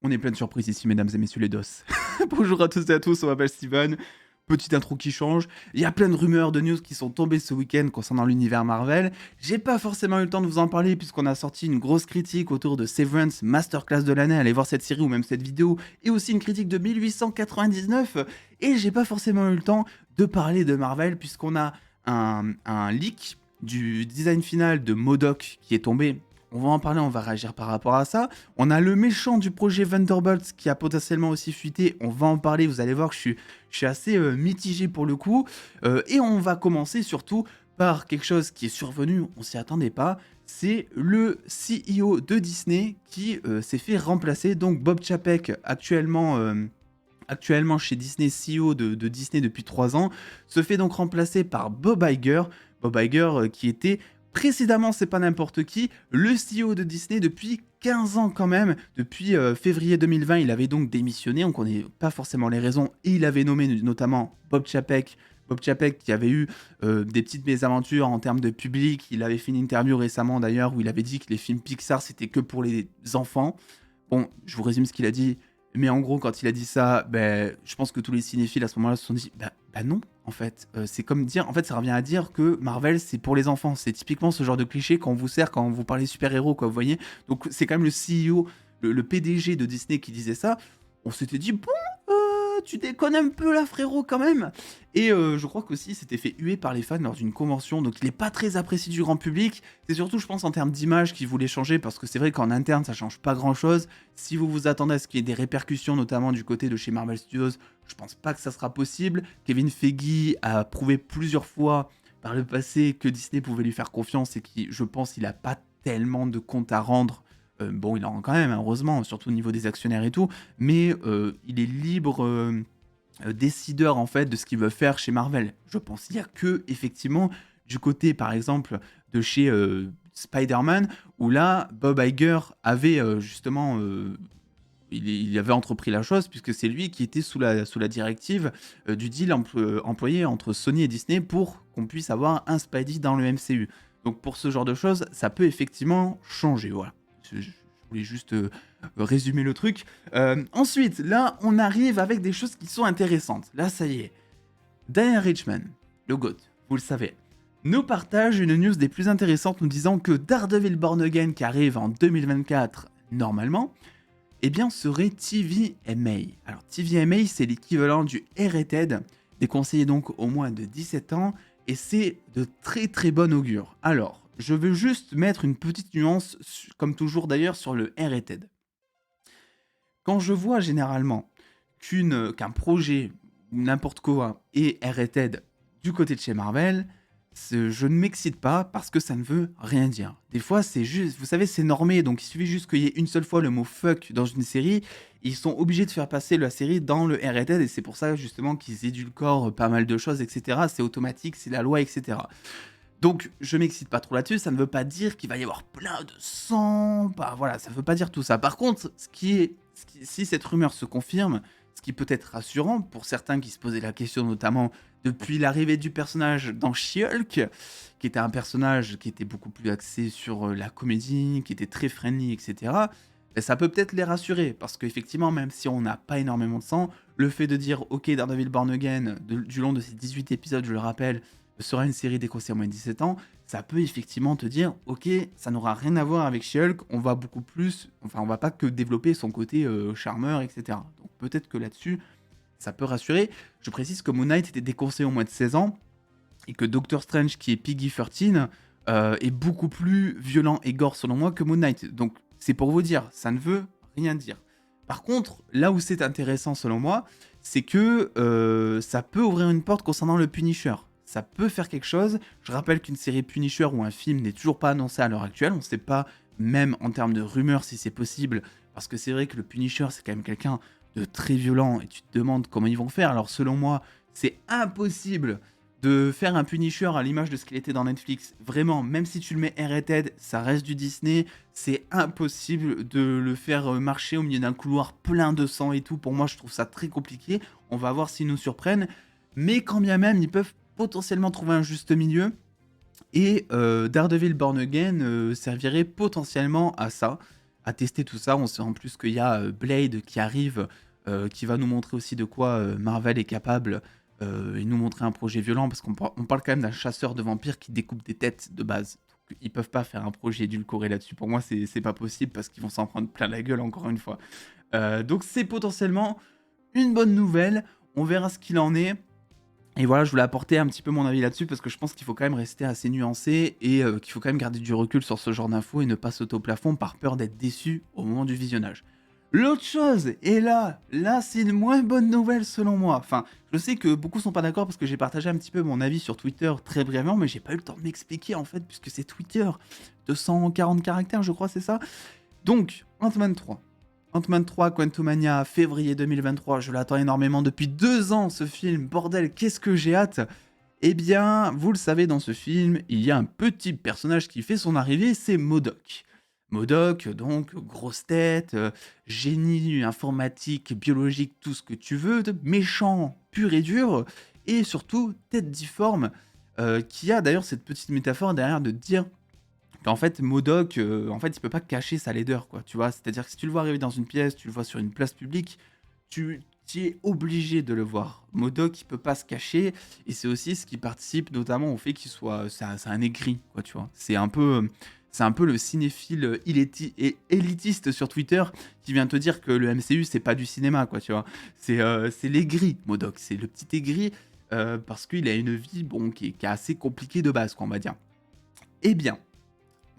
On est plein de surprises ici, mesdames et messieurs les dos. Bonjour à tous et à tous, on m'appelle Steven. Petite intro qui change. Il y a plein de rumeurs, de news qui sont tombées ce week-end concernant l'univers Marvel. J'ai pas forcément eu le temps de vous en parler puisqu'on a sorti une grosse critique autour de Severance, masterclass de l'année. Allez voir cette série ou même cette vidéo. Et aussi une critique de 1899. Et j'ai pas forcément eu le temps de parler de Marvel puisqu'on a un leak du design final de MODOK qui est tombé. On va en parler, on va réagir par rapport à ça. On a le méchant du projet Thunderbolts qui a potentiellement aussi fuité. On va en parler, vous allez voir que je suis assez mitigé pour le coup. Et on va commencer surtout par quelque chose qui est survenu, on s'y attendait pas. C'est le CEO de Disney qui s'est fait remplacer. Donc Bob Chapek, actuellement chez Disney, CEO de Disney depuis 3 ans, se fait donc remplacer par Bob Iger. Bob Iger qui était précédemment, c'est pas n'importe qui, le CEO de Disney depuis 15 ans quand même. Depuis février 2020, il avait donc démissionné, on connaît pas forcément les raisons, et il avait nommé notamment Bob Chapek. Bob Chapek qui avait eu des petites mésaventures en termes de public. Il avait fait une interview récemment d'ailleurs où il avait dit que les films Pixar c'était que pour les enfants. Bon, je vous résume ce qu'il a dit. Mais en gros, quand il a dit ça, ben, je pense que tous les cinéphiles à ce moment-là se sont dit, bah non, en fait. C'est comme dire, en fait, ça revient à dire que Marvel, c'est pour les enfants. C'est typiquement ce genre de cliché quand on vous sert, quand vous parlez super-héros, quoi, vous voyez. Donc, c'est quand même le CEO, le PDG de Disney qui disait ça. On s'était dit, bon, tu déconnes un peu là, frérot, quand même. Et je crois qu'aussi, il s'était fait huer par les fans lors d'une convention. Donc, il n'est pas très apprécié du grand public. C'est surtout, je pense, en termes d'image qu'il voulait changer. Parce que c'est vrai qu'en interne, ça change pas grand-chose. Si vous vous attendez à ce qu'il y ait des répercussions, notamment du côté de chez Marvel Studios, je pense pas que ça sera possible. Kevin Feige a prouvé plusieurs fois par le passé que Disney pouvait lui faire confiance et qui, je pense, il a pas tellement de comptes à rendre. Bon, il en rend quand même, hein, heureusement, surtout au niveau des actionnaires et tout, mais il est libre décideur en fait de ce qu'il veut faire chez Marvel. Je pense qu'il y a que effectivement du côté par exemple de chez Spider-Man où là Bob Iger avait justement il avait entrepris la chose puisque c'est lui qui était sous la directive du deal employé entre Sony et Disney pour qu'on puisse avoir un Spidey dans le MCU. Donc pour ce genre de choses, ça peut effectivement changer. Voilà. Je voulais juste résumer le truc. Ensuite, là, on arrive avec des choses qui sont intéressantes. Là, ça y est. Diane Richman, le GOAT, vous le savez, nous partage une news des plus intéressantes nous disant que Daredevil Born Again, qui arrive en 2024 normalement, eh bien, serait TVMA. Alors, TVMA, c'est l'équivalent du R-rated, déconseillé donc au moins de 17 ans, et c'est de très très bon augure. Alors, je veux juste mettre une petite nuance, comme toujours d'ailleurs, sur le R-rated. Quand je vois généralement qu'un projet ou n'importe quoi est R-rated du côté de chez Marvel, je ne m'excite pas parce que ça ne veut rien dire. Des fois, c'est juste, vous savez, c'est normé, donc il suffit juste qu'il y ait une seule fois le mot fuck dans une série, ils sont obligés de faire passer la série dans le R-rated et c'est pour ça justement qu'ils édulcorent pas mal de choses, etc. C'est automatique, c'est la loi, etc. Donc, je m'excite pas trop là-dessus, ça ne veut pas dire qu'il va y avoir plein de sang, bah, voilà, ça ne veut pas dire tout ça. Par contre, si cette rumeur se confirme, ce qui peut être rassurant pour certains qui se posaient la question, notamment depuis l'arrivée du personnage dans She-Hulk, qui était un personnage qui était beaucoup plus axé sur la comédie, qui était très friendly, etc., ben, ça peut peut-être les rassurer, parce qu'effectivement, même si on n'a pas énormément de sang, le fait de dire « Ok, Daredevil Born Again », du long de ces 18 épisodes, je le rappelle, sera une série déconseillée à moins de 17 ans, ça peut effectivement te dire, ok, ça n'aura rien à voir avec She-Hulk, on va beaucoup plus, enfin on va pas que développer son côté charmeur, etc. Donc peut-être que là-dessus, ça peut rassurer. Je précise que Moon Knight était déconseillé au moins de 16 ans, et que Doctor Strange, qui est Piggy 13, est beaucoup plus violent et gore selon moi que Moon Knight. Donc c'est pour vous dire, ça ne veut rien dire. Par contre, là où c'est intéressant selon moi, c'est que ça peut ouvrir une porte concernant le Punisher. Ça peut faire quelque chose. Je rappelle qu'une série Punisher ou un film n'est toujours pas annoncé à l'heure actuelle. On ne sait pas, même en termes de rumeurs, si c'est possible. Parce que c'est vrai que le Punisher, c'est quand même quelqu'un de très violent. Et tu te demandes comment ils vont faire. Alors selon moi, c'est impossible de faire un Punisher à l'image de ce qu'il était dans Netflix. Vraiment, même si tu le mets R-rated, ça reste du Disney. C'est impossible de le faire marcher au milieu d'un couloir plein de sang et tout. Pour moi, je trouve ça très compliqué. On va voir s'ils nous surprennent. Mais quand bien même, ils peuvent potentiellement trouver un juste milieu. Et Daredevil Born Again servirait potentiellement à ça. à tester tout ça. On sait en plus qu'il y a Blade qui arrive, qui va nous montrer aussi de quoi Marvel est capable, et nous montrer un projet violent, parce on parle quand même d'un chasseur de vampires qui découpe des têtes de base. Donc, ils peuvent pas faire un projet édulcoré là-dessus. Pour moi, c'est pas possible, parce qu'ils vont s'en prendre plein la gueule encore une fois. Donc c'est potentiellement une bonne nouvelle. On verra ce qu'il en est. Et voilà, je voulais apporter un petit peu mon avis là-dessus parce que je pense qu'il faut quand même rester assez nuancé et qu'il faut quand même garder du recul sur ce genre d'infos et ne pas sauter au plafond par peur d'être déçu au moment du visionnage. L'autre chose, et là c'est une moins bonne nouvelle selon moi. Enfin, je sais que beaucoup sont pas d'accord parce que j'ai partagé un petit peu mon avis sur Twitter très brièvement, mais j'ai pas eu le temps de m'expliquer en fait puisque c'est Twitter. 240 caractères, je crois, c'est ça. Donc, Ant-Man 3. Ant-Man 3, Quantumania, février 2023, je l'attends énormément depuis 2 ans ce film, bordel, qu'est-ce que j'ai hâte. Eh bien, vous le savez, dans ce film, il y a un petit personnage qui fait son arrivée, c'est MODOK. MODOK, donc, grosse tête, génie informatique, biologique, tout ce que tu veux, méchant, pur et dur, et surtout, tête difforme, qui a d'ailleurs cette petite métaphore derrière de dire en fait, MODOK, en fait, il peut pas cacher sa laideur, quoi, tu vois? C'est-à-dire que si tu le vois arriver dans une pièce, tu le vois sur une place publique, tu es obligé de le voir. MODOK, il peut pas se cacher et c'est aussi ce qui participe notamment au fait qu'il soit c'est un aigri, quoi, tu vois? C'est un peu le cinéphile, élitiste sur Twitter qui vient te dire que le MCU, c'est pas du cinéma, quoi, tu vois? C'est l'aigri, MODOK, c'est le petit aigri, parce qu'il a une vie, bon, qui est assez compliquée de base, quoi, on va dire. Eh bien,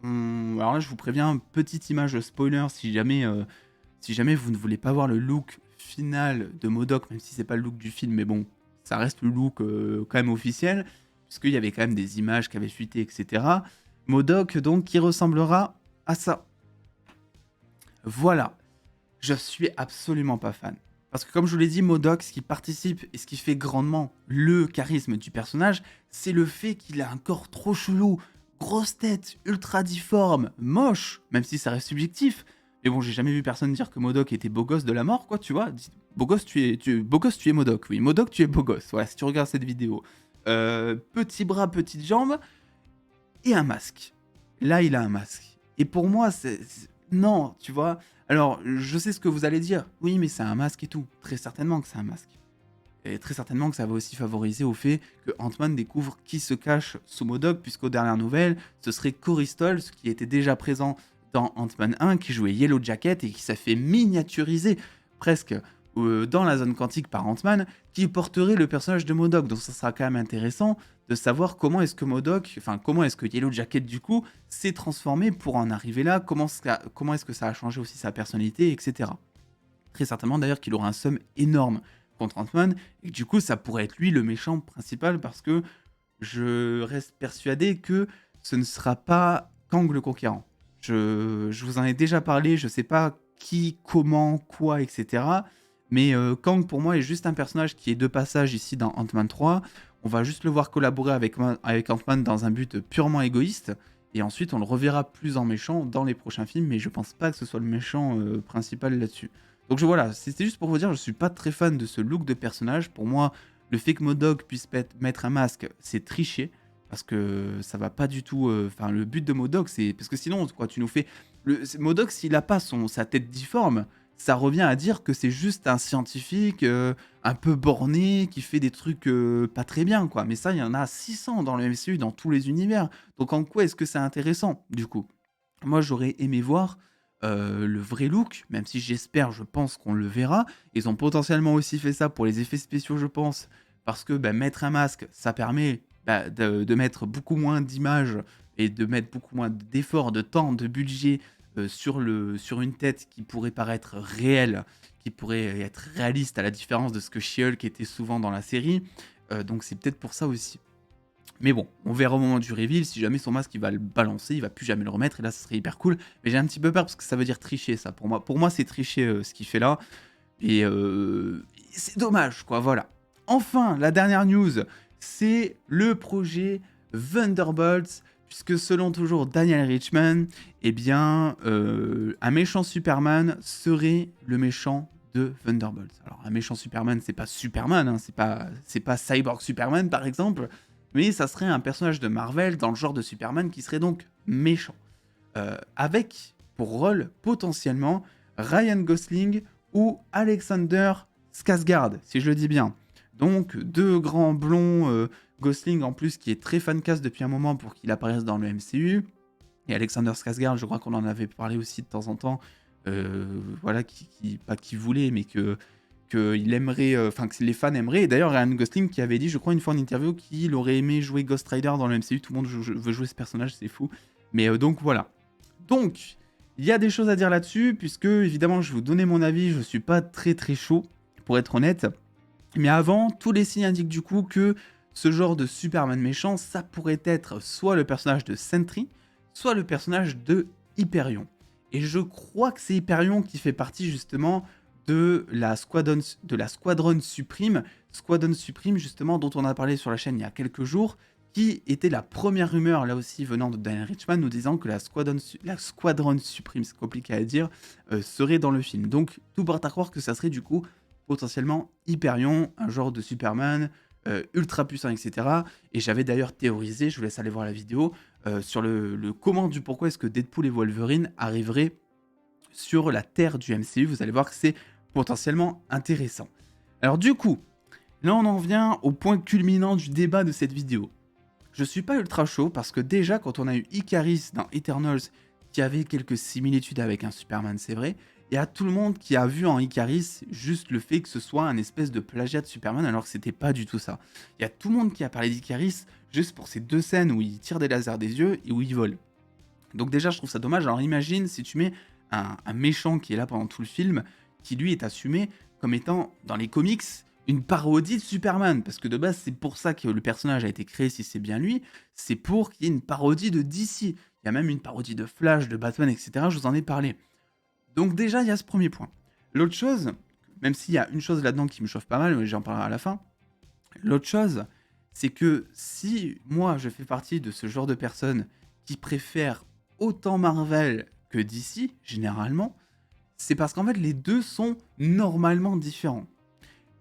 alors là, je vous préviens, petite image spoiler si jamais vous ne voulez pas voir le look final de MODOK, même si c'est pas le look du film, mais bon, ça reste le look quand même officiel, puisqu'il y avait quand même des images qui avaient fuité, etc. MODOK, donc, qui ressemblera à ça. Voilà. Je suis absolument pas fan. Parce que comme je vous l'ai dit, MODOK, ce qui participe et ce qui fait grandement le charisme du personnage, c'est le fait qu'il a un corps trop chelou, grosse tête, ultra difforme, moche, même si ça reste subjectif. Mais bon, j'ai jamais vu personne dire que MODOK était beau gosse de la mort, quoi, tu vois. Beau gosse, beau gosse, tu es MODOK, oui. MODOK, tu es beau gosse, voilà, si tu regardes cette vidéo. Petits bras, petites jambes, et un masque. Là, il a un masque. Et pour moi, non, tu vois. Alors, je sais ce que vous allez dire. Oui, mais c'est un masque et tout. Très certainement que c'est un masque. Et très certainement que ça va aussi favoriser au fait que Ant-Man découvre qui se cache sous MODOK, puisqu'aux dernières nouvelles, ce serait Corey Stoll, qui était déjà présent dans Ant-Man 1, qui jouait Yellow Jacket et qui s'est fait miniaturiser presque dans la zone quantique par Ant-Man, qui porterait le personnage de MODOK. Donc ça sera quand même intéressant de savoir comment est-ce que comment est-ce que Yellow Jacket du coup s'est transformé pour en arriver là, comment est-ce que ça a changé aussi sa personnalité, etc. Très certainement d'ailleurs qu'il aura un somme énorme contre Ant-Man, et que du coup ça pourrait être lui le méchant principal, parce que je reste persuadé que ce ne sera pas Kang le Conquérant. Je vous en ai déjà parlé, je sais pas qui, comment, quoi, etc. Mais Kang pour moi est juste un personnage qui est de passage ici dans Ant-Man 3. On va juste le voir collaborer avec Ant-Man dans un but purement égoïste. Et ensuite on le reverra plus en méchant dans les prochains films, mais je pense pas que ce soit le méchant principal là-dessus. Donc voilà, c'était juste pour vous dire, je suis pas très fan de ce look de personnage. Pour moi, le fait que MODOK puisse mettre un masque, c'est tricher. Parce que ça va pas du tout. Enfin, le but de MODOK, c'est. Parce que sinon, quoi, tu nous fais. MODOK, s'il a pas sa tête difforme, ça revient à dire que c'est juste un scientifique un peu borné qui fait des trucs pas très bien, quoi. Mais ça, il y en a 600 dans le MCU, dans tous les univers. Donc en quoi est-ce que c'est intéressant, du coup? Moi, j'aurais aimé voir le vrai look, même si j'espère, je pense qu'on le verra. Ils ont potentiellement aussi fait ça pour les effets spéciaux, je pense, parce que mettre un masque, ça permet de mettre beaucoup moins d'images et de mettre beaucoup moins d'efforts, de temps, de budget sur une tête qui pourrait paraître réelle, qui pourrait être réaliste, à la différence de ce que She-Hulk était souvent dans la série. Donc c'est peut-être pour ça aussi. Mais bon, on verra au moment du reveal, si jamais son masque il va le balancer, il va plus jamais le remettre, et là ça serait hyper cool. Mais j'ai un petit peu peur parce que ça veut dire tricher, ça. Pour moi c'est tricher ce qu'il fait là. Et c'est dommage, quoi, voilà. Enfin, la dernière news, c'est le projet Thunderbolts, puisque selon toujours Daniel Richman, eh bien, un méchant Superman serait le méchant de Thunderbolts. Alors, un méchant Superman, c'est pas Superman, hein, c'est pas Cyborg Superman, par exemple, mais ça serait un personnage de Marvel dans le genre de Superman qui serait donc méchant. Avec pour rôle potentiellement Ryan Gosling ou Alexander Skarsgård, si je le dis bien. Donc deux grands blonds, Gosling en plus qui est très fancast depuis un moment pour qu'il apparaisse dans le MCU, et Alexander Skarsgård, je crois qu'on en avait parlé aussi de temps en temps, voilà, pas qui voulait, mais qu'il aimerait, enfin que les fans aimeraient. Et d'ailleurs, Ryan Gosling qui avait dit, je crois, une fois en interview, qu'il aurait aimé jouer Ghost Rider dans le MCU. Tout le monde veut jouer ce personnage, c'est fou. Mais donc voilà. Donc, il y a des choses à dire là-dessus, puisque évidemment, je vais vous donner mon avis. Je suis pas très très chaud, pour être honnête. Mais avant, tous les signes indiquent du coup que ce genre de Superman méchant, ça pourrait être soit le personnage de Sentry, soit le personnage de Hyperion. Et je crois que c'est Hyperion qui fait partie justement de la Squadron Supreme. Squadron Supreme justement dont on a parlé sur la chaîne il y a quelques jours, qui était la première rumeur là aussi venant de Daniel Richman nous disant que la Squadron Supreme, c'est compliqué à dire, serait dans le film. Donc tout porte à croire que ça serait du coup potentiellement Hyperion, un genre de Superman ultra puissant, etc. Et j'avais d'ailleurs théorisé, je vous laisse aller voir la vidéo, sur le comment du pourquoi est-ce que Deadpool et Wolverine arriveraient sur la Terre du MCU. Vous allez voir que c'est potentiellement intéressant. Alors du coup, là on en vient au point culminant du débat de cette vidéo. Je suis pas ultra chaud parce que déjà quand on a eu Icaris dans Eternals qui avait quelques similitudes avec un Superman, c'est vrai, il y a tout le monde qui a vu en Icaris juste le fait que ce soit un espèce de plagiat de Superman alors que c'était pas du tout ça. Il y a tout le monde qui a parlé d'Icaris juste pour ces deux scènes où il tire des lasers des yeux et où il vole. Donc déjà je trouve ça dommage. Alors imagine si tu mets un méchant qui est là pendant tout le film, qui lui est assumé comme étant dans les comics une parodie de Superman, parce que de base c'est pour ça que le personnage a été créé, si c'est bien lui, c'est pour qu'il y ait une parodie de DC. Il y a même une parodie de Flash, de Batman, etc. Je vous en ai parlé. Donc déjà, il y a ce premier point. L'autre chose, même s'il y a une chose là-dedans qui me chauffe pas mal, mais j'en parlerai à la fin, l'autre chose, c'est que si moi je fais partie de ce genre de personnes qui préfèrent autant Marvel que DC, généralement, c'est parce qu'en fait les deux sont normalement différents.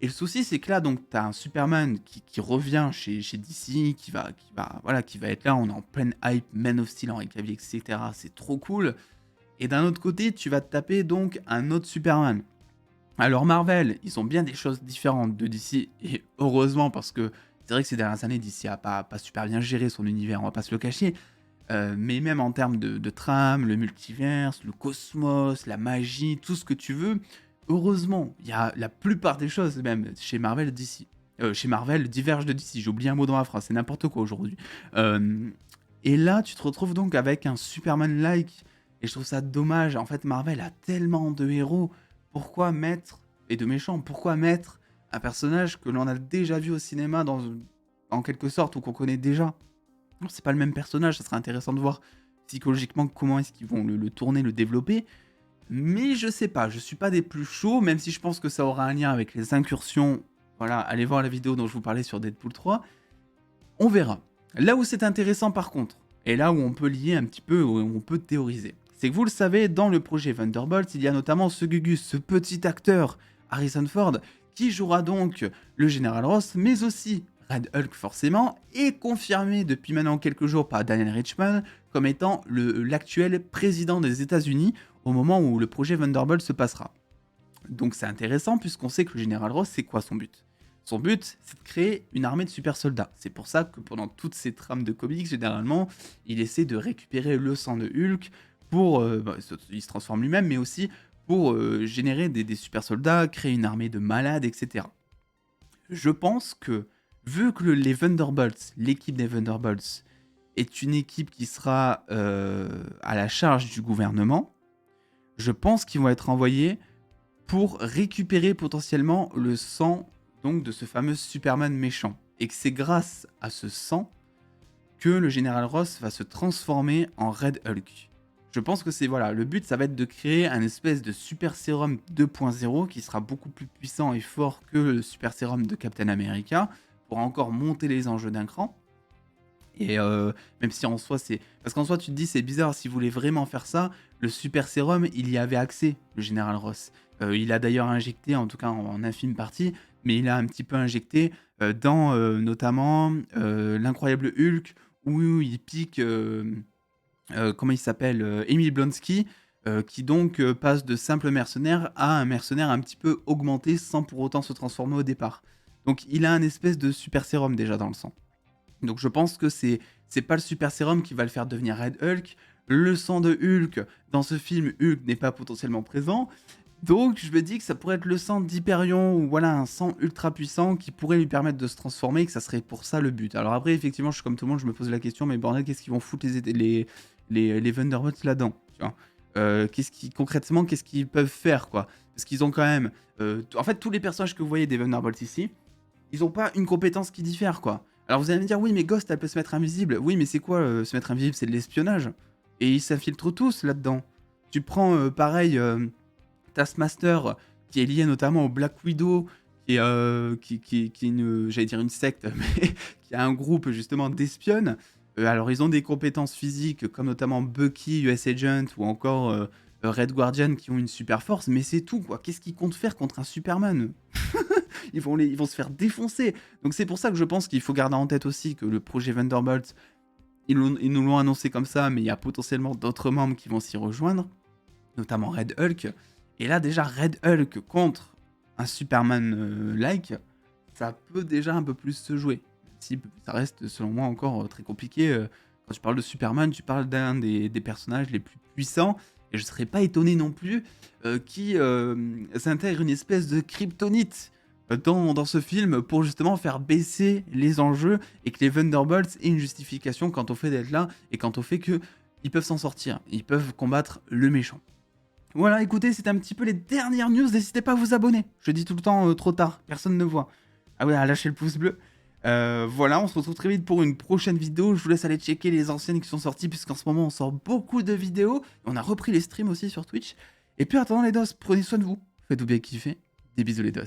Et le souci, c'est que là, donc, t'as un Superman qui revient chez DC, voilà, qui va être là, on est en pleine hype, Man of Steel, Henry Cavill, etc. C'est trop cool. Et d'un autre côté, tu vas te taper donc un autre Superman. Alors Marvel, ils ont bien des choses différentes de DC, et heureusement, parce que c'est vrai que ces dernières années, DC a pas super bien géré son univers, on va pas se le cacher. Mais même en termes de trame, le multiverse, le cosmos, la magie, tout ce que tu veux, heureusement, il y a la plupart des choses, même chez Marvel, DC. Chez Marvel, divergent de DC. J'ai oublié un mot dans la phrase, c'est n'importe quoi aujourd'hui. Et là, tu te retrouves donc avec un Superman-like. Et je trouve ça dommage. En fait, Marvel a tellement de héros. Pourquoi mettre, et de méchants, pourquoi mettre un personnage que l'on a déjà vu au cinéma en quelque sorte, ou qu'on connaît déjà? Non, c'est pas le même personnage, ça serait intéressant de voir psychologiquement comment est-ce qu'ils vont le tourner, le développer. Mais je sais pas, je suis pas des plus chauds, même si je pense que ça aura un lien avec les incursions. Voilà, allez voir la vidéo dont je vous parlais sur Deadpool 3. On verra. Là où c'est intéressant par contre, et là où on peut lier un petit peu, où on peut théoriser, c'est que vous le savez, dans le projet Thunderbolt, il y a notamment ce Gugus, ce petit acteur, Harrison Ford, qui jouera donc le Général Ross, mais aussi Red Hulk forcément, et confirmé depuis maintenant quelques jours par Daniel Richman comme étant l'actuel président des États-Unis au moment où le projet Thunderbolt se passera. Donc c'est intéressant puisqu'on sait que le Général Ross, c'est quoi son but? Son but, c'est de créer une armée de super soldats. C'est pour ça que pendant toutes ces trames de comics, généralement, il essaie de récupérer le sang de Hulk pour... il se transforme lui-même, mais aussi pour générer des super soldats, créer une armée de malades, etc. Je pense que, vu que les Thunderbolts, l'équipe des Thunderbolts, est une équipe qui sera à la charge du gouvernement, je pense qu'ils vont être envoyés pour récupérer potentiellement le sang donc de ce fameux Superman méchant. Et que c'est grâce à ce sang que le Général Ross va se transformer en Red Hulk. Je pense que c'est voilà, le but ça va être de créer un espèce de super sérum 2.0 qui sera beaucoup plus puissant et fort que le super sérum de Captain America pour encore monter les enjeux d'un cran. Et même si en soi c'est... Parce qu'en soi tu te dis c'est bizarre, si vous voulez vraiment faire ça, le super sérum il y avait accès, le Général Ross. Il a d'ailleurs injecté, en tout cas en infime partie, mais il a un petit peu injecté dans notamment l'incroyable Hulk, où il pique, comment il s'appelle, Emile Blonsky, qui donc passe de simple mercenaire à un mercenaire un petit peu augmenté sans pour autant se transformer au départ. Donc il a un espèce de super sérum déjà dans le sang. Donc je pense que c'est pas le super sérum qui va le faire devenir Red Hulk. Le sang de Hulk, dans ce film, Hulk n'est pas potentiellement présent. Donc je me dis que ça pourrait être le sang d'Hyperion, ou voilà, un sang ultra puissant qui pourrait lui permettre de se transformer, et que ça serait pour ça le but. Alors après, effectivement, je suis comme tout le monde, je me pose la question, mais bordel, qu'est-ce qu'ils vont foutre les Thunderbolts là-dedans, tu vois? Concrètement, qu'est-ce qu'ils peuvent faire, quoi? Parce qu'ils ont quand même... en fait, tous les personnages que vous voyez des Thunderbolts ici, ils ont pas une compétence qui diffère, quoi. Alors vous allez me dire, oui, mais Ghost, elle peut se mettre invisible. Oui, mais c'est quoi se mettre invisible? C'est de l'espionnage. Et ils s'infiltrent tous là-dedans. Tu prends, pareil, Taskmaster, qui est lié notamment au Black Widow, qui est une, j'allais dire une secte, mais qui a un groupe justement d'espionnes. Alors ils ont des compétences physiques, comme notamment Bucky, US Agent, ou encore Red Guardian, qui ont une super force, mais c'est tout, quoi. Qu'est-ce qu'ils comptent faire contre un Superman? Ils vont se faire défoncer. Donc c'est pour ça que je pense qu'il faut garder en tête aussi que le projet Thunderbolt, ils nous l'ont annoncé comme ça, mais il y a potentiellement d'autres membres qui vont s'y rejoindre, notamment Red Hulk. Et là déjà, Red Hulk contre un Superman-like, ça peut déjà un peu plus se jouer. Si ça reste, selon moi, encore très compliqué. Quand tu parles de Superman, tu parles d'un des personnages les plus puissants, et je serais pas étonné non plus qui s'intègre une espèce de kryptonite dans ce film pour justement faire baisser les enjeux, et que les Thunderbolts aient une justification quant au fait d'être là et quant au fait qu'ils peuvent s'en sortir, ils peuvent combattre le méchant. Voilà, écoutez, c'était un petit peu les dernières news, n'hésitez pas à vous abonner. Je dis tout le temps trop tard, personne ne voit. Ah ouais, à lâcher le pouce bleu. Voilà, on se retrouve très vite pour une prochaine vidéo. Je vous laisse aller checker les anciennes qui sont sorties, puisqu'en ce moment on sort beaucoup de vidéos. On a repris les streams aussi sur Twitch. Et puis attendant les dos, prenez soin de vous. Faites-vous bien kiffer. Des bisous les dos.